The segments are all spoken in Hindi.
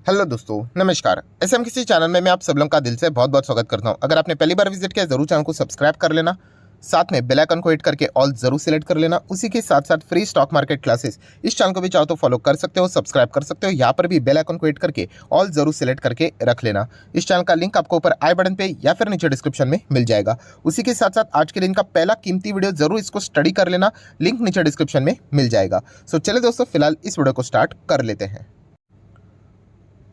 हेलो दोस्तों, नमस्कार। एसएम किसी चैनल में मैं आप सब लोगों का दिल से बहुत बहुत स्वागत करता हूं। अगर आपने पहली बार विजिट किया जरूर चैनल को सब्सक्राइब कर लेना, साथ में बेल आइकन को हिट करके ऑल जरूर सिलेक्ट कर लेना। उसी के साथ साथ फ्री स्टॉक मार्केट क्लासेस इस चैनल को भी चाहो तो फॉलो कर सकते हो, सब्सक्राइब कर सकते हो। यहाँ पर भी बेल आइकन को हिट करके ऑल जरूर सिलेक्ट करके रख लेना। इस चैनल का लिंक आपको ऊपर आई बटन पे या फिर नीचे डिस्क्रिप्शन में मिल जाएगा। उसी के साथ साथ आज के दिन का पहला कीमती वीडियो जरूर इसको स्टडी कर लेना, लिंक नीचे डिस्क्रिप्शन में मिल जाएगा। सो चले दोस्तों, फिलहाल इस वीडियो को स्टार्ट कर लेते हैं।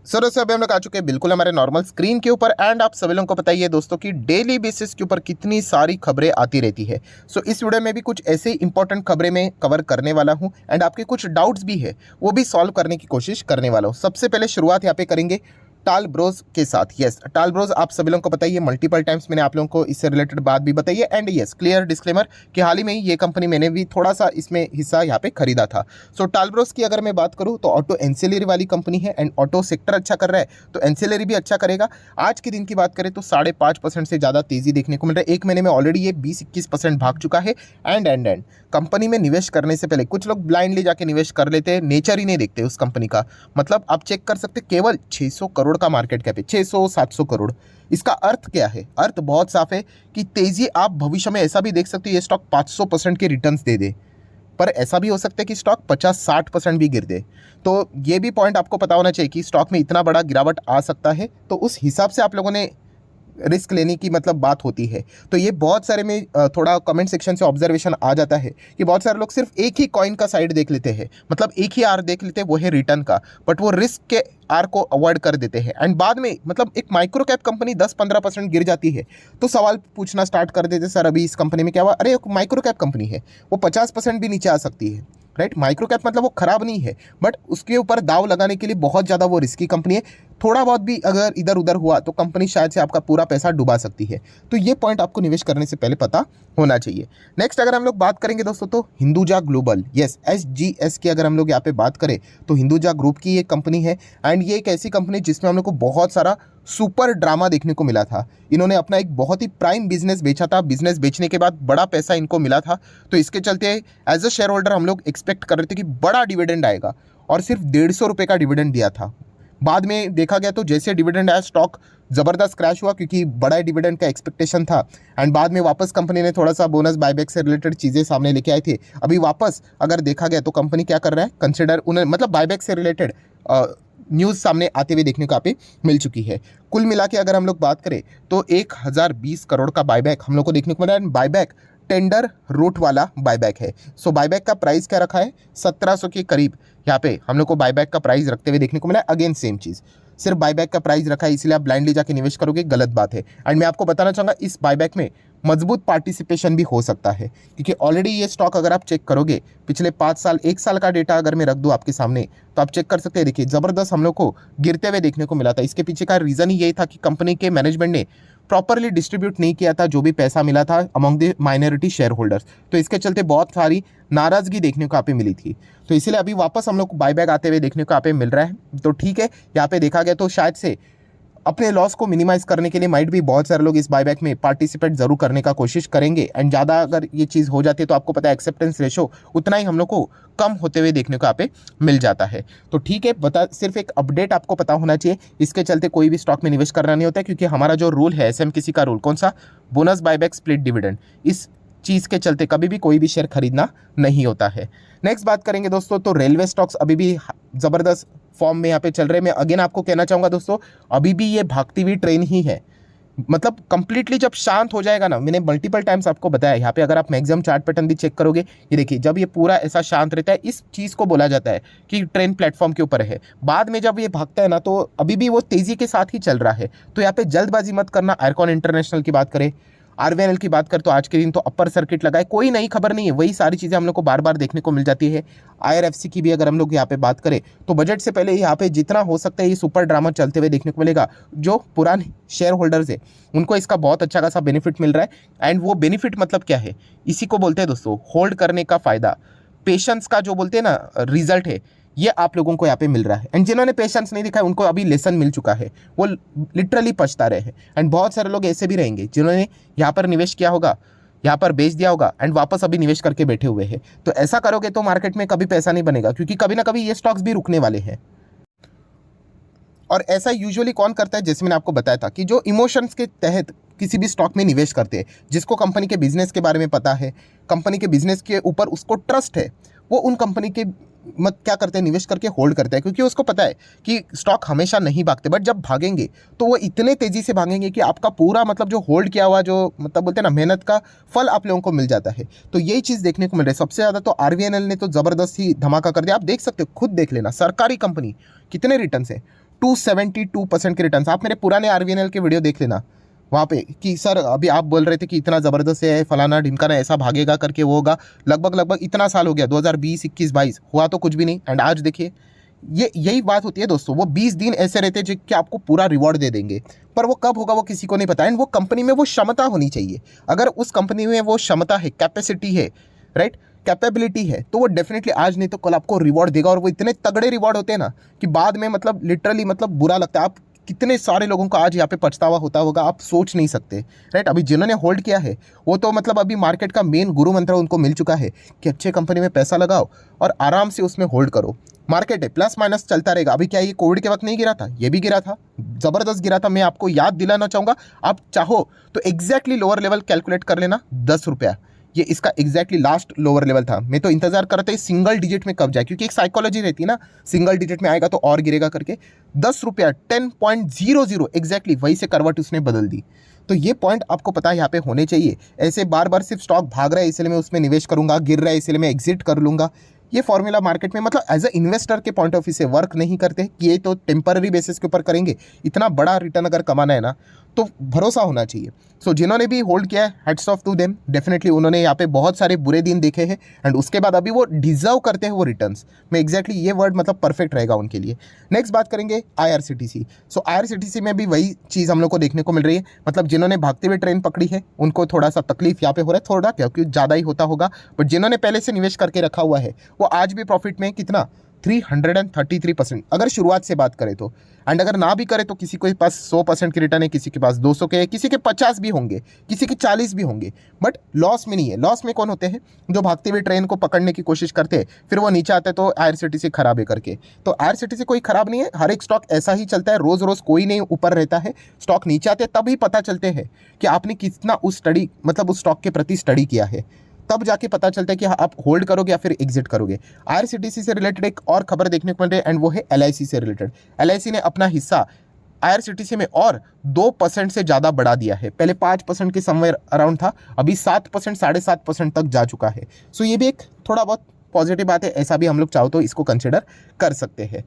सर दोस्तों, अभी हम लोग आ चुके हैं बिल्कुल हमारे नॉर्मल स्क्रीन के ऊपर। एंड आप सभी लोगों को बताइए दोस्तों कि डेली बेसिस के ऊपर कितनी सारी खबरें आती रहती है। सो इस वीडियो में भी कुछ ऐसे इंपॉर्टेंट खबरें मैं कवर करने वाला हूं एंड आपके कुछ डाउट्स भी है वो भी सॉल्व करने की कोशिश करने वाला हूं। सबसे पहले शुरुआत यहाँ पे करेंगे टाल ब्रोज के साथ। यस, टाल ब्रोज आप सभी लोगों को बताइए, मल्टीपल टाइम्स मैंने आप लोगों को इससे रिलेटेड बात भी बताई है। एंड यस, क्लियर डिस्क्लेमर कि हाल ही में ये कंपनी मैंने भी थोड़ा सा इसमें हिस्सा यहाँ पे खरीदा था। सो टाल ब्रोज की अगर मैं बात करूँ तो ऑटो एंसिलरी वाली कंपनी है एंड ऑटो सेक्टर अच्छा कर रहा है तो एंसिलरी भी अच्छा करेगा। आज के दिन की बात करें तो 5.5% से ज़्यादा तेजी देखने को मिल रहा है। एक महीने में ऑलरेडी ये 20-21% भाग चुका है। एंड कंपनी में निवेश करने से पहले कुछ लोग ब्लाइंडली जाके निवेश कर लेते हैं, नेचर ही नहीं देखते उस कंपनी का। मतलब आप चेक कर सकते, केवल 600 करोड़ का मार्केट कैप है, 600-700 करोड़। इसका अर्थ क्या है? अर्थ बहुत साफ है कि तेजी आप भविष्य में ऐसा भी देख सकते हो ये स्टॉक 500% के रिटर्न्स दे दे, पर ऐसा भी हो सकता है कि स्टॉक 50-60% भी गिर दे। तो ये भी पॉइंट आपको पता होना चाहिए कि स्टॉक में इतना बड़ा गिरावट आ सकता है, तो उस हिसाब से आप लोगों ने रिस्क लेने की मतलब बात होती है। तो ये बहुत सारे में थोड़ा कमेंट सेक्शन से ऑब्जर्वेशन आ जाता है कि बहुत सारे लोग सिर्फ एक ही कॉइन का साइड देख लेते हैं, मतलब एक ही आर देख लेते हैं, वो है रिटर्न का, बट वो रिस्क के आर को अवॉइड कर देते हैं। एंड बाद में मतलब एक माइक्रो कैप कंपनी 10-15% गिर जाती है तो सवाल पूछना स्टार्ट कर देते, सर अभी इस कंपनी में क्या हुआ? अरे माइक्रो कैप कंपनी है, वो 50% भी नीचे आ सकती है, राइट। माइक्रो कैप मतलब वो खराब नहीं है, बट उसके ऊपर दाव लगाने के लिए बहुत ज़्यादा वो रिस्की कंपनी है। थोड़ा बहुत भी अगर इधर उधर हुआ तो कंपनी शायद से आपका पूरा पैसा डुबा सकती है। तो ये पॉइंट आपको निवेश करने से पहले पता होना चाहिए। नेक्स्ट अगर हम लोग बात करेंगे दोस्तों तो हिंदुजा ग्लोबल, यस SGS की अगर हम लोग यहाँ पे बात करें तो हिंदुजा ग्रुप की एक कंपनी है। एंड ये एक ऐसी कंपनी जिसमें हम लोग को बहुत सारा सुपर ड्रामा देखने को मिला था। इन्होंने अपना एक बहुत ही प्राइम बिजनेस बेचा था, बिजनेस बेचने के बाद बड़ा पैसा इनको मिला था, तो इसके चलते एज अ शेयर होल्डर हम लोग एक्सपेक्ट कर रहे थे कि बड़ा डिविडेंड आएगा, और सिर्फ 150 रुपये का डिविडेंड दिया था। बाद में देखा गया तो जैसे डिविडेंड आया स्टॉक ज़बरदस्त क्रैश हुआ क्योंकि बड़ा डिविडेंड का एक्सपेक्टेशन था। एंड बाद में वापस कंपनी ने थोड़ा सा बोनस बायबैक से रिलेटेड चीज़ें सामने लेके आए थे। अभी वापस अगर देखा गया तो कंपनी क्या कर रहा है, कंसिडर उन्हें मतलब बायबैक से रिलेटेड न्यूज़ सामने आते हुए देखने को यहाँ पे मिल चुकी है। कुल मिला के अगर हम लोग बात करें तो 1020 करोड़ का बायबैक हम लोग को देखने को मिला है। बायबैक टेंडर रूट वाला बायबैक है। सो बायबैक का प्राइस क्या रखा है, 1700 के करीब यहाँ पे हम लोग को बायबैक का प्राइस रखते हुए देखने को मिला है। अगेन सेम चीज़, सिर्फ बायबैक का प्राइस रखा है इसलिए आप ब्लाइंडली जाके निवेश करोगे, गलत बात है। एंड मैं आपको बताना चाहूँगा इस बायबैक में मजबूत पार्टिसिपेशन भी हो सकता है, क्योंकि ऑलरेडी ये स्टॉक अगर आप चेक करोगे पिछले 5 साल 1 साल का डेटा अगर मैं रख दूँ आपके सामने तो आप चेक कर सकते हैं। देखिए ज़बरदस्त हम लोग को गिरते हुए देखने को मिला था। इसके पीछे का रीज़न ही यही था कि कंपनी के मैनेजमेंट ने प्रॉपरली डिस्ट्रीब्यूट नहीं किया था जो भी पैसा मिला था among the minority share holders, तो इसके चलते बहुत सारी नाराजगी देखने को यहाँ पे मिली थी। तो इसीलिए अभी वापस हम लोग को बायबैक आते हुए देखने को यहाँ पे मिल रहा है। तो ठीक है, यहाँ पे देखा गया तो शायद से अपने लॉस को मिनिमाइज करने के लिए माइट भी बहुत सारे लोग इस बायबैक में पार्टिसिपेट जरूर करने का कोशिश करेंगे। एंड ज़्यादा अगर ये चीज़ हो जाती है तो आपको पता है एक्सेप्टेंस रेशो उतना ही हम लोग को कम होते हुए देखने को यहाँ पे मिल जाता है। तो ठीक है, सिर्फ एक अपडेट आपको पता होना चाहिए, इसके चलते कोई भी स्टॉक में निवेश करना नहीं होता है, क्योंकि हमारा जो रूल है SMKC का रूल कौन सा, बोनस बायबैक स्प्लिट डिविडेंड, इस चीज़ के चलते कभी भी कोई भी शेयर खरीदना नहीं होता है। नेक्स्ट बात करेंगे दोस्तों तो रेलवे स्टॉक्स अभी भी ज़बरदस्त फॉर्म में यहाँ पे चल रहे हैं। मैं अगेन आपको कहना चाहूँगा दोस्तों, अभी भी ये भागती हुई ट्रेन ही है। मतलब कंप्लीटली जब शांत हो जाएगा ना, मैंने मल्टीपल टाइम्स आपको बताया, यहाँ पे अगर आप मैक्सिमम चार्ट पैटर्न भी चेक करोगे, ये देखिए जब ये पूरा ऐसा शांत रहता है इस चीज़ को बोला जाता है कि ट्रेन प्लेटफॉर्म के ऊपर है। बाद में जब ये भागता है ना तो अभी भी वो तेज़ी के साथ ही चल रहा है। तो यहाँ पे जल्दबाजी मत करना। आयरकॉन इंटरनेशनल की बात करें, RVNL की बात कर तो आज के दिन तो अपर सर्किट लगाए, कोई नई खबर नहीं है, वही सारी चीज़ें हम लोग को बार बार देखने को मिल जाती है। IRFC की भी अगर हम लोग यहाँ पे बात करें तो बजट से पहले यहाँ पे जितना हो सकता है ये सुपर ड्रामा चलते हुए देखने को मिलेगा। जो पुराने शेयर होल्डर्स है उनको इसका बहुत अच्छा खासा बेनिफिट मिल रहा है। एंड वो बेनिफिट मतलब क्या है, इसी को बोलते हैं दोस्तों होल्ड करने का फ़ायदा, पेशेंस का जो बोलते हैं ना रिजल्ट है, ये आप लोगों को यहाँ पे मिल रहा है। एंड जिन्होंने पेशेंस नहीं दिखाया उनको अभी लेसन मिल चुका है, वो लिटरली पछता रहे हैं। एंड बहुत सारे लोग ऐसे भी रहेंगे जिन्होंने यहाँ पर निवेश किया होगा, यहाँ पर बेच दिया होगा एंड वापस अभी निवेश करके बैठे हुए हैं। तो ऐसा करोगे तो मार्केट में कभी पैसा नहीं बनेगा, क्योंकि कभी ना कभी ये स्टॉक्स भी रुकने वाले हैं। और ऐसा यूजुअली कौन करता है, जैसे मैंने आपको बताया था कि जो इमोशंस के तहत किसी भी स्टॉक में निवेश करते हैं, जिसको कंपनी के बिजनेस के बारे में पता है, कंपनी के बिजनेस के ऊपर उसको ट्रस्ट है, वो उन कंपनी के मत क्या करते हैं, निवेश करके होल्ड करते हैं, क्योंकि उसको पता है कि स्टॉक हमेशा नहीं भागते, बट जब भागेंगे तो वो इतने तेज़ी से भागेंगे कि आपका पूरा मतलब जो होल्ड किया हुआ, जो मतलब बोलते हैं ना, मेहनत का फल आप लोगों को मिल जाता है। तो यही चीज़ देखने को मिल रही है। सबसे ज़्यादा तो आरवीएनएल ने तो ज़बरदस्त ही धमाका कर दिया। आप देख सकते हो, खुद देख लेना, सरकारी कंपनी, कितने रिटर्न है, 272% के रिटर्न। आप मेरे पुराने आरवीएनएल के वीडियो देख लेना वहाँ पे कि सर अभी आप बोल रहे थे कि इतना ज़बरदस्त है, फलाना ढिमकाना, ऐसा भागेगा करके वो होगा। लगभग इतना साल हो गया, 2020, 21, 22 हुआ तो कुछ भी नहीं। एंड आज देखिए, ये यही बात होती है दोस्तों, वो 20 दिन ऐसे रहते हैं जो कि आपको पूरा रिवॉर्ड दे देंगे, पर वो कब होगा वो किसी को नहीं पता। एंड वो कंपनी में वो क्षमता होनी चाहिए। अगर उस कंपनी में वो क्षमता है, कैपेसिटी है, राइट, कैपेबिलिटी है, तो वो डेफिनेटली आज नहीं तो कल आपको रिवॉर्ड देगा। और वो इतने तगड़े रिवॉर्ड होते हैं ना कि बाद में मतलब लिटरली मतलब बुरा लगता है। आप कितने सारे लोगों को आज यहाँ पे पछतावा होता होगा, आप सोच नहीं सकते, राइट। अभी जिन्होंने होल्ड किया है वो तो मतलब अभी मार्केट का मेन गुरु मंत्र उनको मिल चुका है कि अच्छे कंपनी में पैसा लगाओ और आराम से उसमें होल्ड करो। मार्केट है, प्लस माइनस चलता रहेगा। अभी क्या ये कोविड के वक्त नहीं गिरा था? ये भी गिरा था, ज़बरदस्त गिरा था। मैं आपको याद दिलाना चाहूँगा, आप चाहो तो एग्जैक्टली लोअर लेवल कैलकुलेट कर लेना, 10 रुपया ये इसका एग्जैक्टली लास्ट लोअर लेवल था। मैं तो इंतजार करते सिंगल डिजिट में कब जाए, क्योंकि एक साइकोलॉजी रहती है ना, सिंगल डिजिट में आएगा तो और गिरेगा करके। 10 रुपया 10.00 एग्जैक्टली वही से करवट उसने बदल दी। तो ये पॉइंट आपको पता है यहाँ पे होने चाहिए। ऐसे बार बार सिर्फ स्टॉक भाग रहा है इसलिए मैं उसमें निवेश करूंगा, गिर रहा है इसलिए मैं एग्जिट कर लूंगा, ये फॉर्मूला मार्केट में मतलब एज अ इन्वेस्टर के पॉइंट ऑफ व्यू से वर्क नहीं करते कि ये तो टेम्पररी बेसिस के ऊपर करेंगे। इतना बड़ा रिटर्न अगर कमाना है ना तो भरोसा होना चाहिए। सो जिन्होंने भी होल्ड किया है, hats off to them, definitely उन्होंने यहाँ पे बहुत सारे बुरे दिन देखे हैं एंड उसके बाद अभी वो डिजर्व करते हैं वो रिटर्न्स में। एग्जैक्टली ये वर्ड मतलब परफेक्ट रहेगा उनके लिए। नेक्स्ट बात करेंगे IRCTC। सो IRCTC में भी वही चीज़ हम लोग को देखने को मिल रही है। मतलब जिन्होंने भागते हुए ट्रेन पकड़ी है उनको थोड़ा सा तकलीफ यहाँ पे हो रहा है, थोड़ा क्योंकि ज़्यादा ही होता होगा, बट जिन्होंने पहले से निवेश करके रखा हुआ है वो आज भी प्रॉफिट में कितना 333% अगर शुरुआत से बात करें तो। एंड अगर ना भी करे तो किसी के पास 100% की रिटर्न है, किसी के पास 200 के, किसी के 50 भी होंगे, किसी के 40 भी होंगे, बट लॉस में नहीं है। लॉस में कौन होते हैं? जो भागते हुए ट्रेन को पकड़ने की कोशिश करते हैं, फिर वो नीचे आते हैं तो IRCTC खराब है करके। तो IRCTC कोई खराब नहीं है, हर एक स्टॉक ऐसा ही चलता है, रोज रोज कोई नहीं ऊपर रहता है। स्टॉक नीचे आते तभी पता चलते हैं कि आपने कितना उस स्टडी मतलब उस स्टॉक के प्रति स्टडी किया है, तब जाके पता चलता है कि आप होल्ड करोगे या फिर एग्जिट करोगे। IRCTC से रिलेटेड एक और खबर देखने को मिल रही है एंड वो है LIC से रिलेटेड। LIC ने अपना हिस्सा IRCTC में और 2% से ज़्यादा बढ़ा दिया है। पहले 5% के समवेयर अराउंड था, अभी 7%, 7.5% तक जा चुका है। सो ये भी एक थोड़ा बहुत पॉजिटिव बात है, ऐसा भी हम लोग चाहो तो इसको कंसिडर कर सकते हैं।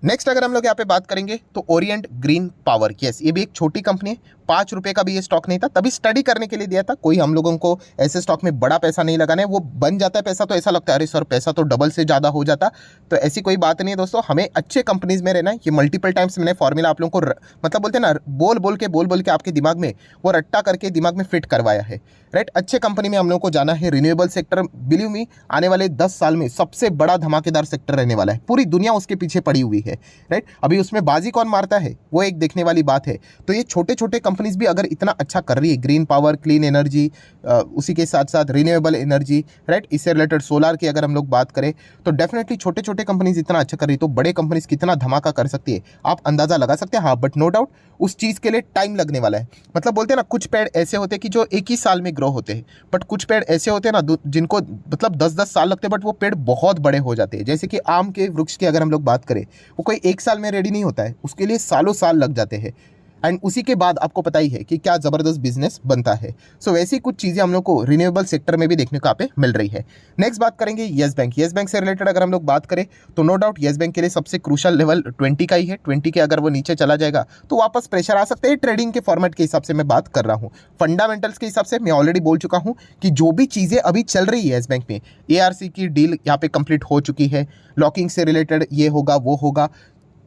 नेक्स्ट अगर हम लोग यहाँ पे बात करेंगे तो ओरिएंट ग्रीन पावर, यस ये भी एक छोटी कंपनी है, 5 रुपये का भी ये स्टॉक नहीं था, तभी स्टडी करने के लिए दिया था। कोई हम लोगों को ऐसे स्टॉक में बड़ा पैसा नहीं लगाना है, वो बन जाता है पैसा तो ऐसा लगता है अरे सर पैसा तो डबल से ज़्यादा हो जाता, तो ऐसी कोई बात नहीं है दोस्तों। हमें अच्छे कंपनीज में रहना है। ये मल्टीपल टाइम्स मैंने फॉर्मूला आप लोगों को मतलब बोलते हैं ना, बोल बोल के आपके दिमाग में वो रट्टा करके दिमाग में फिट करवाया है, राइट। अच्छे कंपनी में हम लोगों को जाना है। रिन्यूएबल सेक्टर बिलीव मी आने वाले 10 साल में सबसे बड़ा धमाकेदार सेक्टर रहने वाला है, पूरी दुनिया उसके पीछे पड़ी हुई है, राइट। अभी उसमें बाजी कौन मारता है वो एक देखने वाली बात है। तो ये छोटे छोटे कंपनीज भी अगर इतना अच्छा कर रही है, ग्रीन पावर, क्लीन एनर्जी, उसी के साथ साथ रिन्यूएबल एनर्जी, राइट, इससे रिलेटेड सोलार की अगर हम लोग बात करें तो डेफिनेटली छोटे छोटे कंपनीज इतना अच्छा कर रही है तो बड़े कंपनीज कितना धमाका कर सकती है आप अंदाजा लगा सकते हैं। हाँ, बट नो डाउट उस चीज़ के लिए टाइम लगने वाला है। मतलब बोलते हैं ना, कुछ पेड़ ऐसे होते हैं कि जो एक ही साल में ग्रो होते हैं, बट कुछ पेड़ ऐसे होते हैं ना जिनको मतलब 10-10 साल लगते हैं, बट वो पेड़ बहुत बड़े हो जाते हैं। जैसे कि आम के वृक्ष की अगर हम लोग बात करें, वो कोई एक साल में रेडी नहीं होता है, उसके लिए सालों साल लग जाते हैं। एंड उसी के बाद आपको पता ही है कि क्या ज़बरदस्त बिजनेस बनता है। सो वैसी कुछ चीज़ें हम लोग को रिन्यूएबल सेक्टर में भी देखने को यहाँ पे मिल रही है। नेक्स्ट बात करेंगे येस बैंक। येस बैंक से रिलेटेड अगर हम लोग बात करें तो नो डाउट येस बैंक के लिए सबसे क्रूशल लेवल 20 का ही है। 20 के अगर वो नीचे चला जाएगा तो वापस प्रेशर आ सकते हैं। ट्रेडिंग के फॉर्मेट के हिसाब से मैं बात कर रहा हूँ, फंडामेंटल्स के हिसाब से मैं ऑलरेडी बोल चुका हूँ कि जो भी चीज़ें अभी चल रही है येस बैंक में, ARC की डील यहाँ पे कंप्लीट हो चुकी है, लॉकिंग से रिलेटेड ये होगा वो होगा,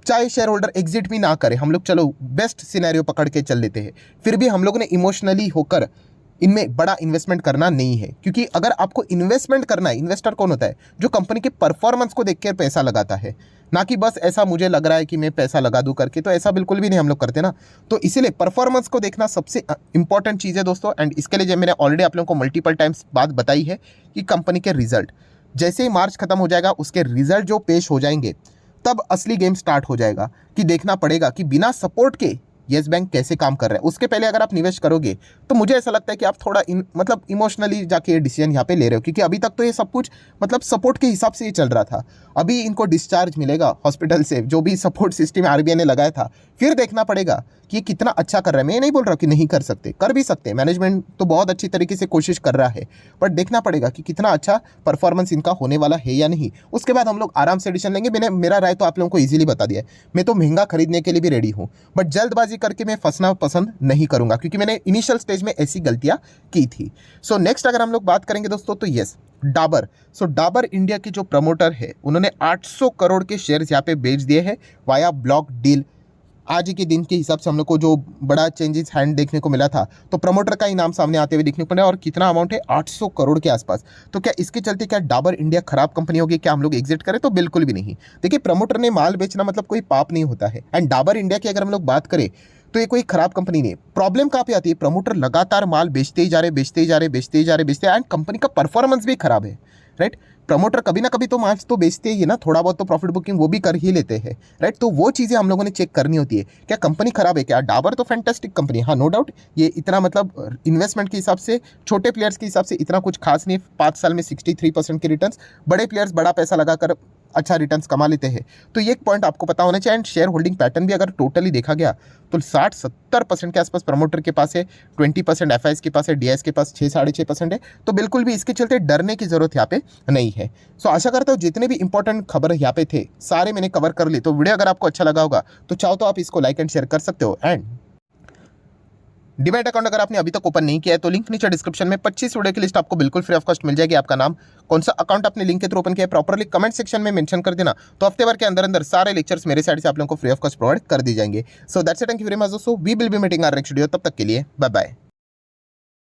चाहे शेयर होल्डर एग्जिट भी ना करे, हम लोग चलो बेस्ट सिनेरियो पकड़ के चल लेते हैं, फिर भी हम लोगों ने इमोशनली होकर इनमें बड़ा इन्वेस्टमेंट करना नहीं है। क्योंकि अगर आपको इन्वेस्टमेंट करना है, इन्वेस्टर कौन होता है? जो कंपनी के परफॉर्मेंस को देख कर पैसा लगाता है, ना कि बस ऐसा मुझे लग रहा है कि मैं पैसा लगा दूं करके। तो ऐसा बिल्कुल भी नहीं हम लोग करते ना। तो इसीलिए परफॉर्मेंस को देखना सबसे इंपॉर्टेंट चीज़ है दोस्तों। एंड इसके लिए जब मैंने ऑलरेडी आप लोगों को मल्टीपल टाइम्स बात बताई है कि कंपनी के रिजल्ट जैसे ही मार्च खत्म हो जाएगा, उसके रिजल्ट जो पेश हो जाएंगे तब असली गेम स्टार्ट हो जाएगा कि देखना पड़ेगा कि बिना सपोर्ट के येस बैंक कैसे काम कर रहा है। उसके पहले अगर आप निवेश करोगे तो मुझे ऐसा लगता है कि आप थोड़ा मतलब इमोशनली जाके ये डिसीजन यहाँ पे ले रहे हो, क्योंकि अभी तक तो ये सब कुछ मतलब सपोर्ट के हिसाब से ही चल रहा था। अभी इनको डिस्चार्ज मिलेगा हॉस्पिटल से, जो भी सपोर्ट सिस्टम आरबीआई ने लगाया था, फिर देखना पड़ेगा कि ये कितना अच्छा कर रहा है। मैं ये नहीं बोल रहा कि नहीं कर सकते, कर भी सकते हैं, मैनेजमेंट तो बहुत अच्छी तरीके से कोशिश कर रहा है, बट देखना पड़ेगा कि कितना अच्छा परफॉर्मेंस इनका होने वाला है या नहीं। उसके बाद हम लोग आराम से डिसीजन लेंगे। मैंने मेरा राय तो आप लोगों को ईजिली बता दिया है। मैं तो महंगा खरीदने के लिए भी रेडी हूँ, बट जल्दबाजी करके मैं फंसना पसंद नहीं करूंगा, क्योंकि मैंने इनिशियल स्टेज में ऐसी गलतियां की थी। सो नेक्स्ट अगर हम लोग बात करेंगे दोस्तों तो यस, डाबर। सो डाबर इंडिया के जो प्रमोटर है उन्होंने 800 करोड़ के शेयर्स यहाँ पे बेच दिए हैं वाया ब्लॉक डील। आज के दिन के हिसाब से हम लोग को जो बड़ा चेंजेस हैंड देखने को मिला था, तो प्रमोटर का ही नाम सामने आते हुए देखने को मिला, और कितना अमाउंट है 800 करोड़ के आसपास। तो क्या इसके चलते क्या डाबर इंडिया खराब कंपनी होगी, क्या हम लोग एग्जिट करें? तो बिल्कुल भी नहीं। देखिए, प्रमोटर ने माल बेचना मतलब कोई पाप नहीं होता है। एंड डाबर इंडिया की अगर हम लोग बात करें तो ये कोई खराब कंपनी नहीं है। प्रॉब्लम कहाँ पे आती है, प्रमोटर लगातार माल बेचते ही जा रहे, बेचते ही जा रहे, बेचते ही जा रहे, बेचते, एंड कंपनी का परफॉर्मेंस भी खराब है, राइट। प्रमोटर कभी ना कभी तो माल तो बेचते ही है ना, थोड़ा बहुत तो प्रॉफिट बुकिंग वो भी कर ही लेते हैं, राइट। तो वो चीज़ें हम लोगों ने चेक करनी होती है। क्या कंपनी खराब है क्या? डाबर तो फैंटास्टिक कंपनी है, हाँ, नो डाउट। ये इतना मतलब इन्वेस्टमेंट के हिसाब से, छोटे प्लेयर्स के हिसाब से इतना कुछ खास नहीं है। 5 साल में 63% के रिटर्न्स, बड़े प्लेयर्स बड़ा पैसा लगाकर अच्छा रिटर्न्स कमा लेते हैं। तो ये एक पॉइंट आपको पता होना चाहिए। एंड शेयर होल्डिंग पैटर्न भी अगर टोटली देखा गया तो 60-70% के आसपास प्रमोटर के पास है, 20% एफआईएस के पास है, डीआईएस के पास 6-6.5% है। तो बिल्कुल भी इसके चलते डरने की जरूरत यहाँ पे नहीं है। सो आशा करता हूँ जितने भी इंपॉर्टेंट खबर यहाँ पे थे सारे मैंने कवर कर ली। तो वीडियो अगर आपको अच्छा लगा होगा तो चाहो तो आप इसको लाइक एंड शेयर कर सकते हो। एंड डिमैट अकाउंट अगर आपने अभी तक ओपन नहीं किया है तो लिंक नीचे डिस्क्रिप्शन में 25 वीडियो की लिस्ट आपको बिल्कुल फ्री ऑफ कॉस्ट मिल जाएगी। आपका नाम, कौन सा अकाउंट आपने लिंक के थ्रू ओपन किया है, प्रॉपर्ली कमेंट सेक्शन में मेंशन कर देना। तो हफ्ते भर के अंदर अंदर सारे लेक्चर्स मेरे साइड से आप लोगों को फ्री ऑफ कॉस्ट प्रोवाइड कर दी जाएंगे। So that's it, thank you very much दोस्तों, we will be meeting our next video. तब तक के लिए बाय बाय।